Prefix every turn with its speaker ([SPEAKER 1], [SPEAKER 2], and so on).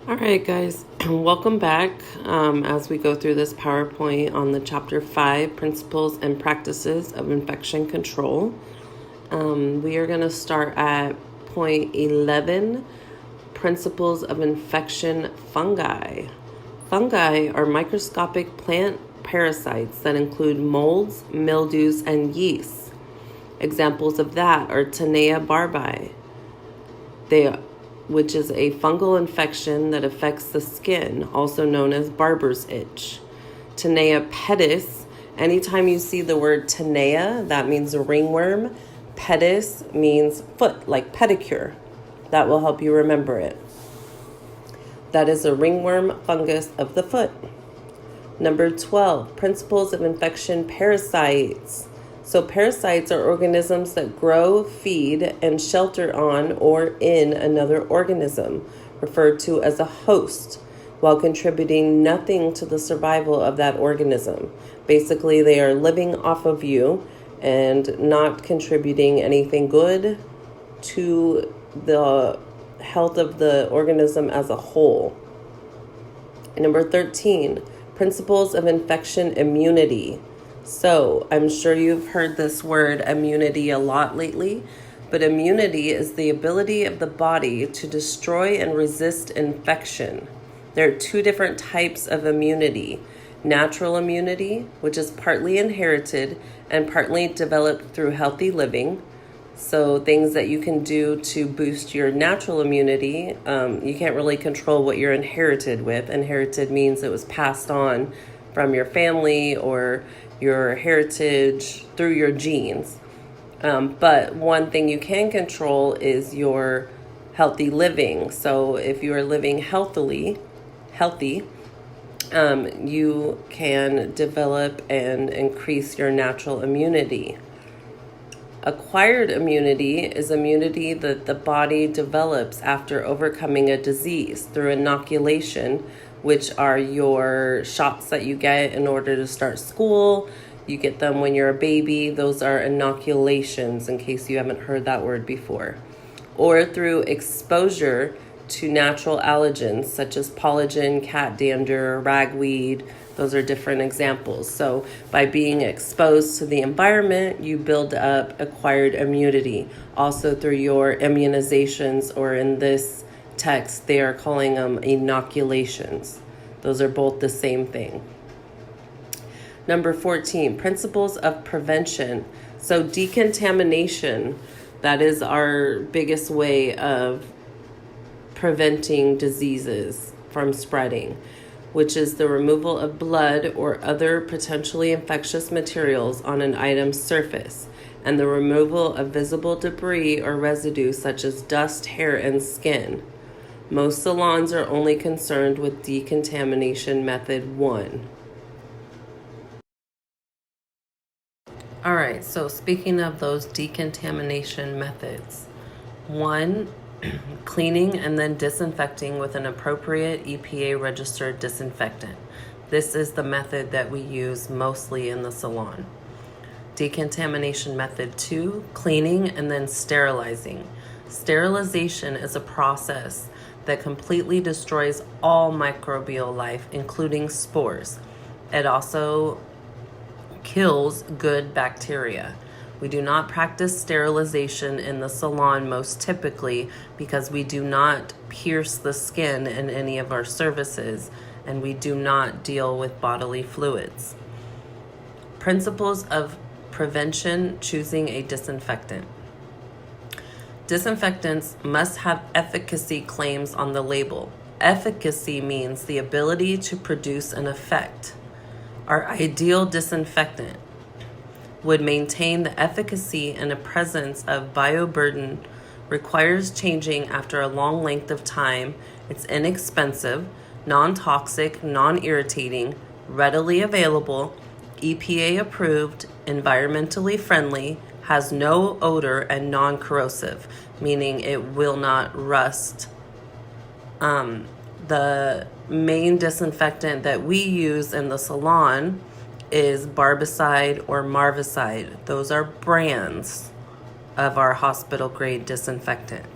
[SPEAKER 1] All right, guys, welcome back as we go through this PowerPoint on the Chapter 5, Principles and Practices of Infection Control. We are going to start at point 11, Principles of Infection Fungi. Fungi are microscopic plant parasites that include molds, mildews, and yeasts. Examples of that are Tinea barbae, which is a fungal infection that affects the skin, also known as barber's itch. Tinea pedis, anytime you see the word tinea, that means a ringworm. Pedis means foot, like pedicure. That will help you remember it. That is a ringworm fungus of the foot. Number 12, principles of infection parasites. So parasites are organisms that grow, feed, and shelter on or in another organism, referred to as a host, while contributing nothing to the survival of that organism. Basically, they are living off of you and not contributing anything good to the health of the organism as a whole. Number 13, principles of infection immunity. So I'm sure you've heard this word immunity a lot lately, but immunity is the ability of the body to destroy and resist infection. There are two different types of immunity. Natural immunity, which is partly inherited and partly developed through healthy living. So things that you can do to boost your natural immunity, you can't really control what you're inherited with. Inherited means it was passed on from your family or your heritage through your genes. But one thing you can control is your healthy living. So if you are living healthy, you can develop and increase your natural immunity. Acquired immunity is immunity that the body develops after overcoming a disease through inoculation, which are your shots that you get in order to start school. You get them when you're a baby. Those are inoculations, in case you haven't heard that word before. Or through exposure to natural allergens, such as polygen, cat dander, ragweed. Those are different examples. So by being exposed to the environment, you build up acquired immunity. Also through your immunizations, or in this text, they are calling them inoculations. Those are both the same thing. Number 14, principles of prevention. So decontamination, that is our biggest way of preventing diseases from spreading, which is the removal of blood or other potentially infectious materials on an item's surface, and the removal of visible debris or residue such as dust, hair, and skin. Most salons are only concerned with decontamination method 1. All right, so speaking of those decontamination methods, 1, cleaning and then disinfecting with an appropriate EPA registered disinfectant. This is the method that we use mostly in the salon. Decontamination method 2, cleaning and then sterilizing. Sterilization is a process that completely destroys all microbial life, including spores. It also kills good bacteria. We do not practice sterilization in the salon most typically because we do not pierce the skin in any of our services, and we do not deal with bodily fluids. Principles of prevention: choosing a disinfectant. Disinfectants must have efficacy claims on the label. Efficacy means the ability to produce an effect. Our ideal disinfectant would maintain the efficacy in a presence of bioburden, requires changing after a long length of time, it's inexpensive, non-toxic, non-irritating, readily available, EPA approved, environmentally friendly, has no odor, and non-corrosive, meaning it will not rust. The main disinfectant that we use in the salon is Barbicide or Marvicide. Those are brands of our hospital grade disinfectant.